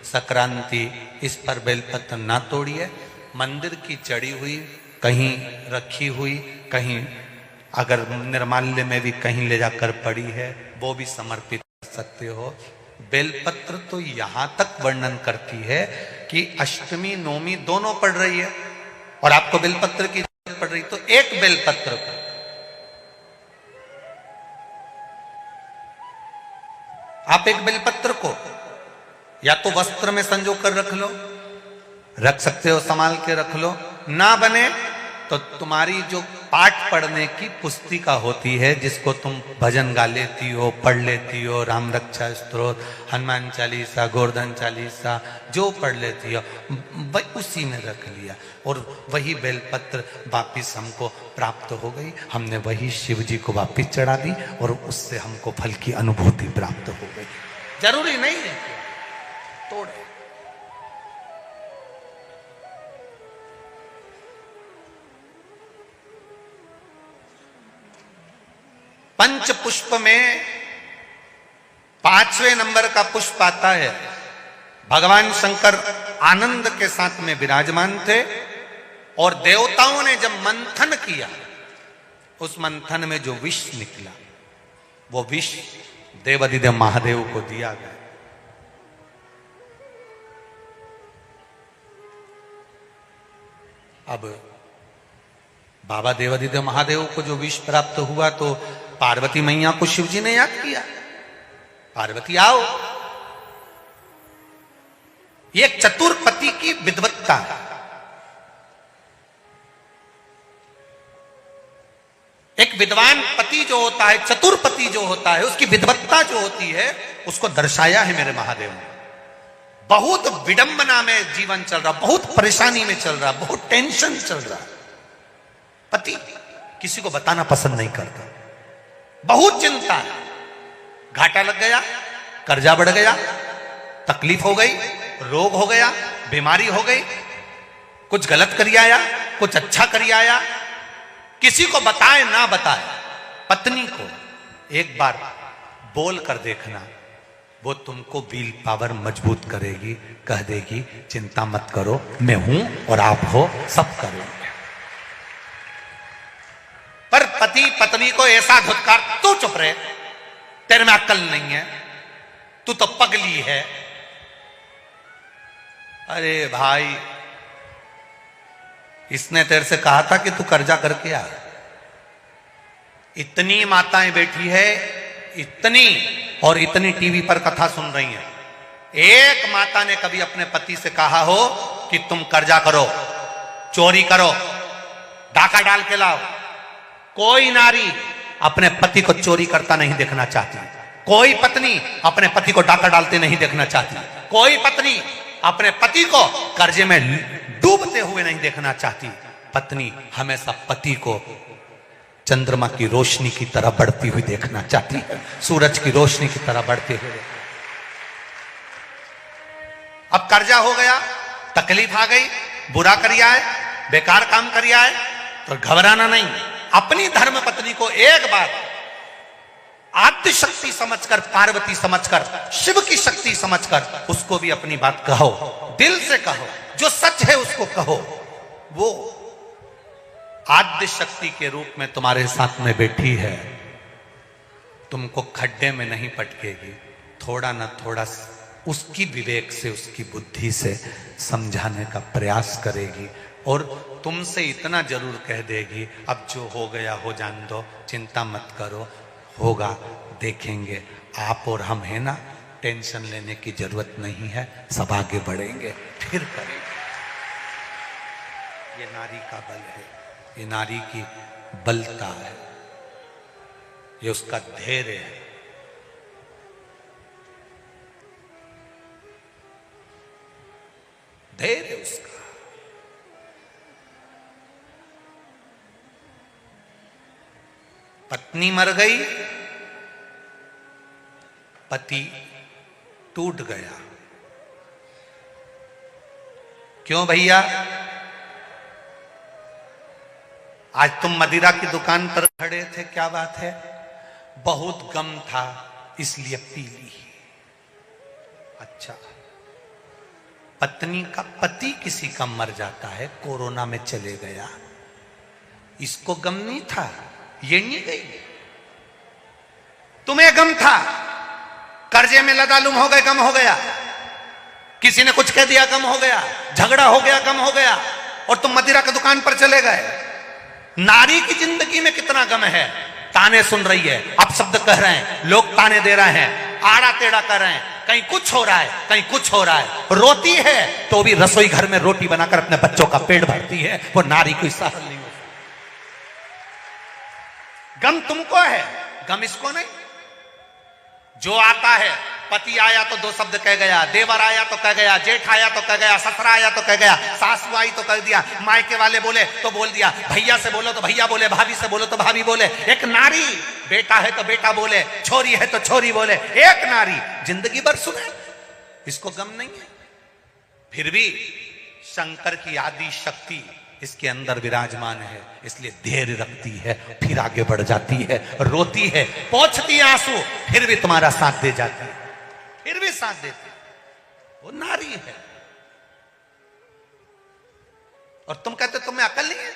संक्रांति, इस पर बेलपत्र ना तोड़िए। मंदिर की चढ़ी हुई, कहीं रखी हुई, कहीं अगर निर्माल्य में भी कहीं ले जाकर पड़ी है, वो भी समर्पित कर सकते हो। बेलपत्र तो यहां तक वर्णन करती है कि अष्टमी नवमी दोनों पड़ रही है और आपको बेलपत्र की जरूरत पड़ रही, तो एक बेलपत्र को आप, एक बेलपत्र को या तो वस्त्र में संजो कर रख लो, रख सकते हो, संभाल के रख लो, ना बने तो तुम्हारी जो पाठ पढ़ने की पुस्तिका होती है, जिसको तुम भजन गा लेती हो, पढ़ लेती हो, राम रक्षा स्तोत्र, हनुमान चालीसा, गोवर्धन चालीसा, जो पढ़ लेती हो वही उसी में रख लिया, और वही बेलपत्र वापिस हमको प्राप्त हो गई। हमने वही शिव जी को वापिस चढ़ा दी और उससे हमको फल की अनुभूति प्राप्त हो गई। जरूरी नहीं है तोड़े। पंच पुष्प में 5वें नंबर का पुष्प आता है। भगवान शंकर आनंद के साथ में विराजमान थे और देवताओं ने जब मंथन किया, उस मंथन में जो विष निकला, वो विष देवाधिदेव महादेव को दिया गया। अब बाबा देवाधिदेव महादेव को जो विष प्राप्त हुआ, तो पार्वती मैया को शिव जी ने याद किया, पार्वती आओ। ये एक चतुर्पति की विद्वत्ता है। एक विद्वान पति जो होता है, चतुर्पति जो होता है, उसकी विद्वत्ता जो होती है, उसको दर्शाया है मेरे महादेव ने। बहुत विडंबना में जीवन चल रहा, बहुत परेशानी में चल रहा, बहुत टेंशन चल रहा। पति किसी को बताना पसंद नहीं करता, बहुत चिंता है। घाटा लग गया, कर्जा बढ़ गया, तकलीफ हो गई, रोग हो गया, बीमारी हो गई, कुछ गलत करी आया, कुछ अच्छा करी आया। किसी को बताए ना बताए, पत्नी को एक बार बोल कर देखना, वो तुमको विल पावर मजबूत करेगी, कह देगी चिंता मत करो, मैं हूं और आप हो, सब करेंगे। पर पति पत्नी को ऐसा धुतकार, तू चुप रहे, तेरे में अक्ल नहीं है, तू तो पगली है। अरे भाई, इसने तेरे से कहा था कि तू कर्जा करके आ। इतनी माताएं बैठी है, इतनी और इतनी टीवी पर कथा सुन रही हैं। एक माता ने कभी अपने पति से कहा हो कि तुम कर्जा करो, चोरी करो, डाका डाल के लाओ? कोई नारी अपने पति को चोरी करता नहीं देखना चाहती, कोई पत्नी अपने पति को डाका डालते नहीं देखना चाहती, कोई पत्नी अपने पति को कर्जे में डूबते हुए नहीं देखना चाहती। पत्नी हमेशा पति को चंद्रमा की रोशनी की तरह बढ़ती हुई देखना चाहती है, सूरज की रोशनी की तरह बढ़ते हुए। अब कर्जा हो गया, तकलीफ आ गई, बुरा करिया है, बेकार काम करिया है, तो घबराना नहीं। अपनी धर्म पत्नी को एक बार आद्य शक्ति समझकर, पार्वती समझकर, शिव की शक्ति समझकर उसको भी अपनी बात कहो, दिल से कहो, जो सच है उसको कहो। वो आद्य शक्ति के रूप में तुम्हारे साथ में बैठी है, तुमको खड्डे में नहीं पटकेगी, थोड़ा ना थोड़ा उसकी विवेक से, उसकी बुद्धि से समझाने का प्रयास करेगी और तुमसे इतना जरूर कह देगी, अब जो हो गया हो जान दो, चिंता मत करो, होगा, देखेंगे। आप और हम है ना, टेंशन लेने की जरूरत नहीं है, सब आगे बढ़ेंगे, फिर करेंगे। ये नारी का बल है, ये नारी की बलता है, ये उसका धैर्य है। धैर्य उसका। पत्नी मर गई, पति टूट गया। क्यों भैया? आज तुम मदिरा की दुकान पर खड़े थे, क्या बात है? बहुत गम था इसलिए पी ली। अच्छा, पत्नी का पति किसी का मर जाता है, कोरोना में चले गया, इसको गम नहीं था, ये नहीं गई। तुम्हें गम था, कर्जे में लदालुम हो गए, गम हो गया, किसी ने कुछ कह दिया, गम हो गया, झगड़ा हो गया, गम हो गया, और तुम मदिरा की दुकान पर चले गए। नारी की जिंदगी में कितना गम है। ताने सुन रही है, आप शब्द कह रहे हैं, लोग ताने दे रहे हैं, आड़ा टेढ़ा कर रहे हैं, कहीं कुछ हो रहा है, कहीं कुछ हो रहा है। रोती है तो भी रसोई घर में रोटी बनाकर अपने बच्चों का पेट भरती है, वो नारी कोई सहन नहीं हो। गम तुमको है, गम इसको नहीं। जो आता है, पति आया तो दो शब्द कह गया, देवर आया तो कह गया, जेठ आया तो कह गया, ससुरा आया तो कह गया, सासू आई तो कह दिया, मायके वाले बोले तो बोल दिया, भैया से बोलो तो भैया बोले, भाभी से बोलो तो भाभी बोले। एक नारी, बेटा है तो बेटा बोले, छोरी है तो छोरी बोले, एक नारी जिंदगी भर सुने, इसको गम नहीं है। फिर भी शंकर की आदि शक्ति इसके अंदर विराजमान है, इसलिए धैर्य रखती है, फिर आगे बढ़ जाती है, रोती है, पोंछती है आंसू, फिर भी तुम्हारा साथ दे जाती है, फिर भी साथ देती है। वो नारी है। और तुम कहते तुम्हें अकल नहीं है,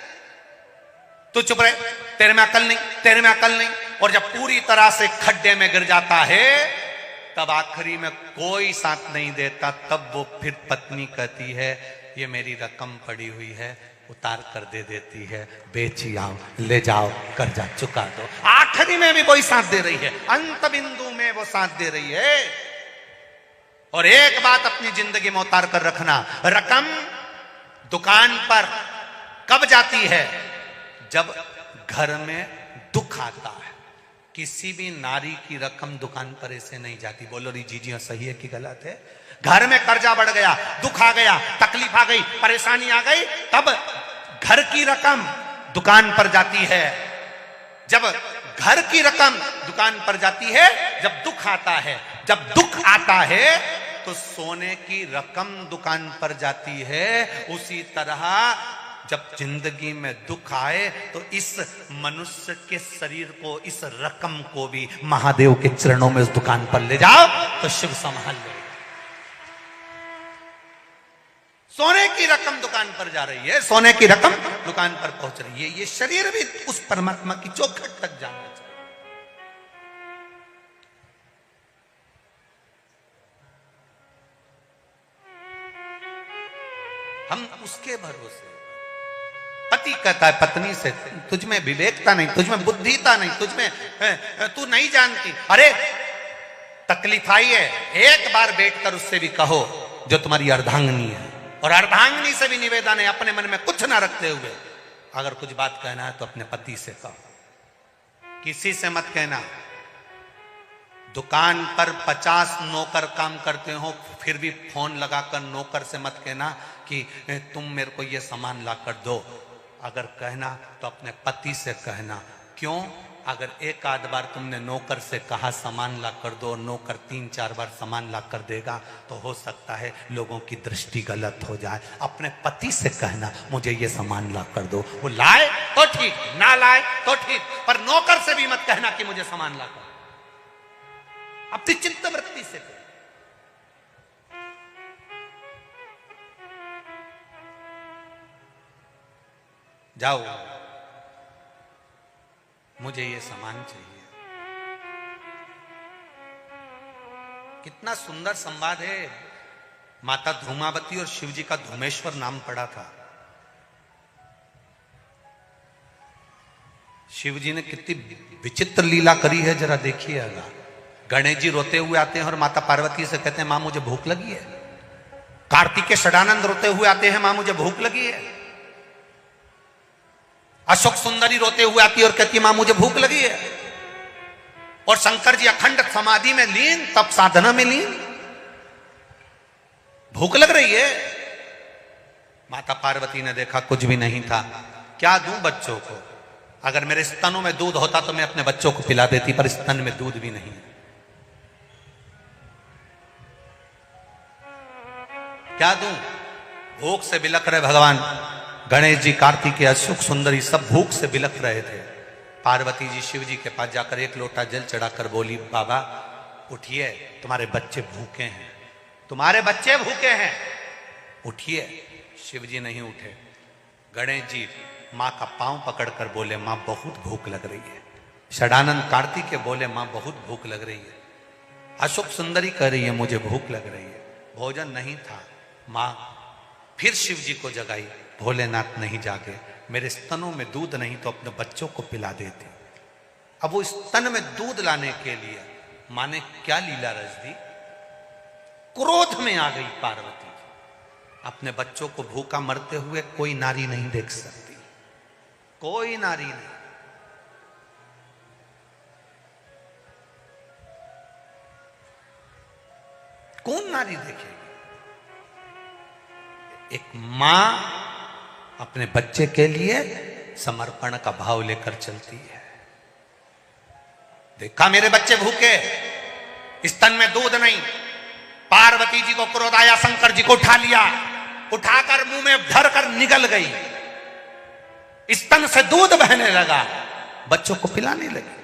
तू चुप रहे, तेरे में अकल नहीं, तेरे में अकल नहीं। और जब पूरी तरह से खड्डे में गिर जाता है, तब आखिरी में कोई साथ नहीं देता, तब वो फिर पत्नी कहती है ये मेरी रकम पड़ी हुई है, उतार कर दे देती है, बेची आओ, ले जाओ, कर्जा चुका दो। आखिरी में भी वही साथ दे रही है, अंत बिंदु में वो साथ दे रही है। और एक बात अपनी जिंदगी में उतार कर रखना, रकम दुकान पर कब जाती है? जब घर में दुख आता है। किसी भी नारी की रकम दुकान पर ऐसे नहीं जाती। बोलो री जी सही है कि गलत है? घर में कर्जा बढ़ गया, दुख आ गया, तकलीफ आ गई, परेशानी आ गई, तब घर की रकम दुकान पर जाती है। जब घर की रकम दुकान पर जाती है, जब दुख आता है, जब दुख आता है तो सोने की रकम दुकान पर जाती है। उसी तरह जब जिंदगी में दुख आए तो इस मनुष्य के शरीर को, इस रकम को भी महादेव के चरणों में उस दुकान पर ले जाओ तो शिव संभाल ले। सोने की रकम दुकान पर जा रही है, सोने की रकम दुकान पर पहुंच रही है। ये शरीर भी उस परमात्मा की चौखट तक जाना चाहिए। हम उसके भरोसे। पति कहता है पत्नी से, तुझमें विवेकता नहीं, तुझमें बुद्धिता नहीं, तुझमें तू नहीं जानती। अरे तकलीफ आई है, एक बार बैठकर उससे भी कहो जो तुम्हारी अर्धांगिनी है। और अर्धांगिनी से भी निवेदन है, अपने मन में कुछ ना रखते हुए अगर कुछ बात कहना है तो अपने पति से कहो, किसी से मत कहना। दुकान पर 50 नौकर काम करते हो, फिर भी फोन लगाकर नौकर से मत कहना कि तुम मेरे को ये सामान ला कर दो। अगर कहना तो अपने पति से कहना। क्यों? अगर एक आध बार तुमने नौकर से कहा सामान ला कर दो, नौकर 3-4 बार सामान ला कर देगा, तो हो सकता है लोगों की दृष्टि गलत हो जाए। अपने पति से कहना मुझे ये सामान ला कर दो, वो लाए तो ठीक, ना लाए तो ठीक, पर नौकर से भी मत कहना कि मुझे सामान ला कर। अपनी चित्त वृत्ति से कहो। जाओ, मुझे ये सामान चाहिए। कितना सुंदर संवाद है। माता धूमावती और शिवजी का धूमेश्वर नाम पड़ा था। शिवजी ने कितनी विचित्र लीला करी है, जरा देखिएगा। गणेश जी रोते हुए आते हैं और माता पार्वती से कहते हैं मां मुझे भूख लगी है। कार्तिकेय षडानंद रोते हुए आते हैं, मां मुझे भूख लगी है। अशोक सुंदरी रोते हुए आती है और कहती है मां मुझे भूख लगी है। और शंकर जी अखंड समाधि में लीन, तप साधना में लीन, भूख लग रही है। माता पार्वती ने देखा कुछ भी नहीं था, क्या दूं बच्चों को? अगर मेरे स्तनों में दूध होता तो मैं अपने बच्चों को पिला देती, पर स्तन में दूध भी नहीं। क्या दूं? भूख से बिलख रहे भगवान गणेश जी, कार्तिकेय, अशोक सुंदरी सब भूख से बिलख रहे थे। पार्वती जी शिव जी के पास जाकर एक लोटा जल चढ़ाकर बोली, बाबा उठिए, तुम्हारे बच्चे भूखे हैं, तुम्हारे बच्चे भूखे हैं, उठिए। शिव जी नहीं उठे। गणेश जी मां का पांव पकड़कर बोले, मां बहुत भूख लग रही है। षडानंद कार्तिकेय बोले, मां बहुत भूख लग रही है। अशोक सुंदरी कह रही है मुझे भूख लग रही है। भोजन नहीं था। मां फिर शिव जी को जगाई, भोलेनाथ नहीं जागे, मेरे स्तनों में दूध नहीं तो अपने बच्चों को पिला देते। अब वो स्तन में दूध लाने के लिए मां ने क्या लीला रच दी, क्रोध में आ गई पार्वती। अपने बच्चों को भूखा मरते हुए कोई नारी नहीं देख सकती, कोई नारी नहीं। कौन नारी देखेगी? एक मां अपने बच्चे के लिए समर्पण का भाव लेकर चलती है। देखा मेरे बच्चे भूखे, स्तन में दूध नहीं, पार्वती जी को क्रोध आया, शंकर जी को उठा लिया, उठाकर मुंह में भरकर निगल गई, स्तन से दूध बहने लगा, बच्चों को पिलाने लगी।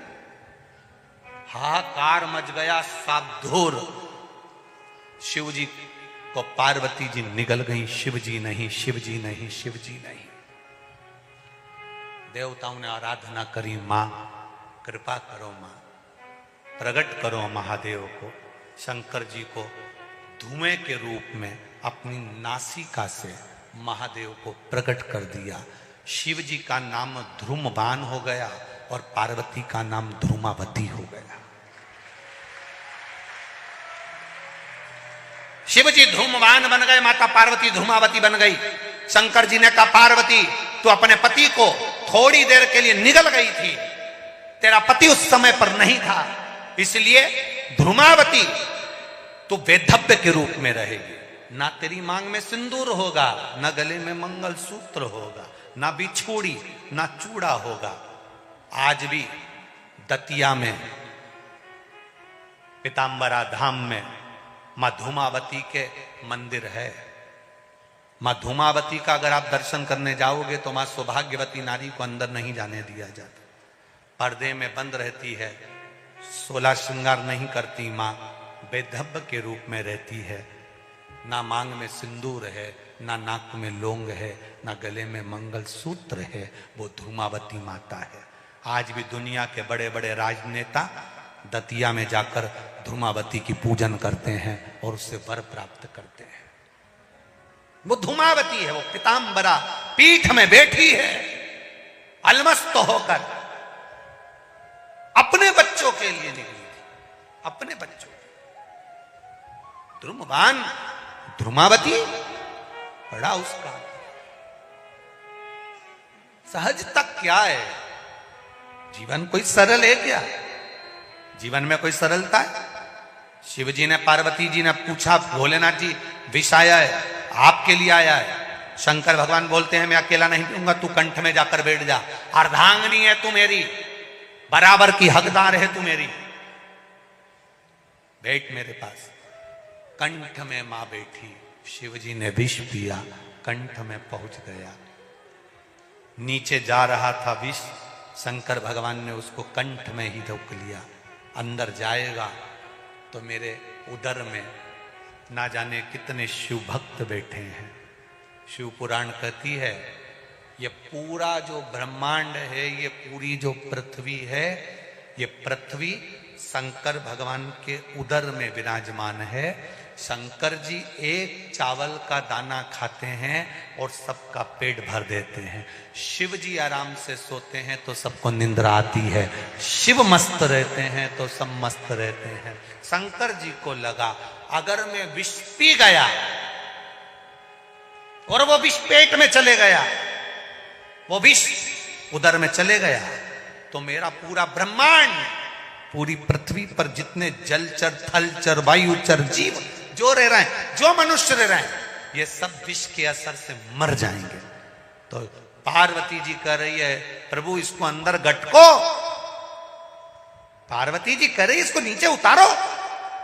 हाहाकार मच गया, साबधूर। शिव जी को पार्वती जी निगल गई, शिव जी नहीं, शिव जी नहीं, शिव जी नहीं। देवताओं ने आराधना करी, मां कृपा करो, मां प्रकट करो महादेव को। शंकर जी को धुएं के रूप में अपनी नासिका से महादेव को प्रकट कर दिया। शिव जी का नाम ध्रुमवान हो गया और पार्वती का नाम ध्रुमावती हो गया। शिव जी ध्रुमवान बन गए, माता पार्वती ध्रुमावती बन गई। शंकर जी ने कहा, पार्वती तू अपने पति को थोड़ी देर के लिए निगल गई थी, तेरा पति उस समय पर नहीं था, इसलिए ध्रुमावती तू वैधव्य के रूप में रहेगी। ना तेरी मांग में सिंदूर होगा, ना गले में मंगलसूत्र होगा, ना बिछोड़ी, ना चूड़ा होगा। आज भी दतिया में पीताम्बरा धाम में मां धूमावती के मंदिर है। मां धूमावती का अगर आप दर्शन करने जाओगे तो मां सौभाग्यवती नारी को अंदर नहीं जाने दिया जाता, पर्दे में बंद रहती है, 16 श्रृंगार नहीं करती, मां वैधव्य के रूप में रहती है। ना मांग में सिंदूर है, ना नाक में लौंग है, ना गले में मंगलसूत्र है, वो धूमावती माता है। आज भी दुनिया के बड़े बड़े राजनेता दतिया में जाकर धूमावती की पूजन करते हैं और उससे वर प्राप्त करते हैं। वो धूमावती है, वो पीताम्बरा पीठ में बैठी है, अलमस्त होकर अपने बच्चों के लिए निकली थी, अपने बच्चों। ध्रुमवान ध्रुमावती बड़ा उसका सहजता क्या है? जीवन कोई सरल है क्या? जीवन में कोई सरलता है? शिव जी ने, पार्वती जी ने पूछा, भोलेनाथ जी विष आया है, आपके लिए आया है। शंकर भगवान बोलते हैं, मैं अकेला नहीं पीऊंगा, तू कंठ में जाकर बैठ जा, अर्धांगिनी है तू मेरी, बराबर की हकदार है तू मेरी, बैठ मेरे पास। कंठ में मां बैठी, शिव जी ने विष पिया, कंठ में पहुंच गया। नीचे जा रहा था विष, शंकर भगवान ने उसको कंठ में ही रोक लिया। अंदर जाएगा तो मेरे उदर में ना जाने कितने शिव भक्त बैठे हैं। शिव पुराण कहती है, ये पूरा जो ब्रह्मांड है, ये पूरी जो पृथ्वी है, ये पृथ्वी शंकर भगवान के उदर में विराजमान है। शंकर जी एक चावल का दाना खाते हैं और सबका पेट भर देते हैं। शिव जी आराम से सोते हैं तो सबको निंद्रा आती है, शिव मस्त रहते हैं तो सब मस्त रहते हैं। शंकर जी को लगा, अगर मैं विष पी गया और वो विष पेट में चले गया, वो विष उदर में चले गया, तो मेरा पूरा ब्रह्मांड, पूरी पृथ्वी पर जितने जलचर, थलचर, वायुचर, जीव जो रह रहे हैं, जो मनुष्य रह रहे हैं, ये सब विष के असर से मर जाएंगे। तो पार्वती जी कह रही है, प्रभु इसको अंदर गटको। पार्वती जी कह रही इसको नीचे उतारो।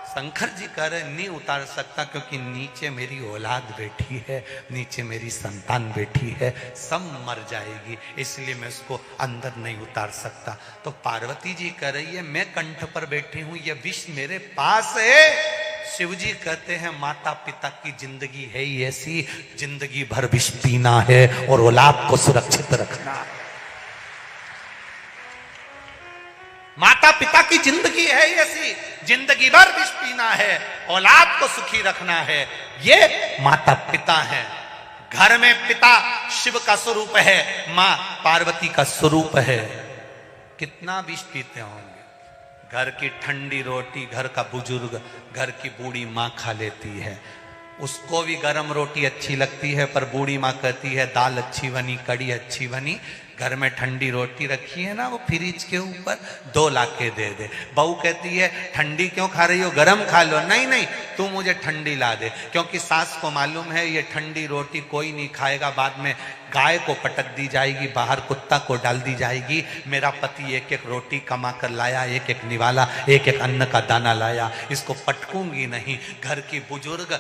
शंकर जी कह रहे नहीं उतार सकता, क्योंकि नीचे मेरी औलाद बैठी है, नीचे मेरी संतान बैठी है, सब मर जाएगी, इसलिए मैं उसको अंदर नहीं उतार सकता। तो पार्वती जी कह रही है, मैं कंठ पर बैठी हूं, ये विष मेरे पास है। शिव जी कहते हैं, माता पिता की जिंदगी है ही ऐसी, जिंदगी भर विष पीना है और औलाद को सुरक्षित रखना है। माता पिता की जिंदगी है ऐसी, जिंदगी भर विष पीना है, औलाद को सुखी रखना है। ये माता पिता है। घर में पिता शिव का स्वरूप है, मां पार्वती का स्वरूप है। कितना विष पीते होंगे। घर की ठंडी रोटी घर का बुजुर्ग, घर की बूढ़ी मां खा लेती है, उसको भी गर्म रोटी अच्छी लगती है, पर बूढ़ी मां कहती है दाल अच्छी बनी, कड़ी अच्छी बनी। घर में ठंडी रोटी रखी है ना वो फ्रिज के ऊपर, 2 ला के दे दे। बहू कहती है ठंडी क्यों खा रही हो, गरम खा लो। नहीं नहीं, तू मुझे ठंडी ला दे, क्योंकि सास को मालूम है ये ठंडी रोटी कोई नहीं खाएगा, बाद में गाय को पटक दी जाएगी, बाहर कुत्ता को डाल दी जाएगी। मेरा पति एक एक रोटी कमा कर लाया, एक एक निवाला, एक एक अन्न का दाना लाया, इसको पटकूंगी नहीं। घर की बुजुर्ग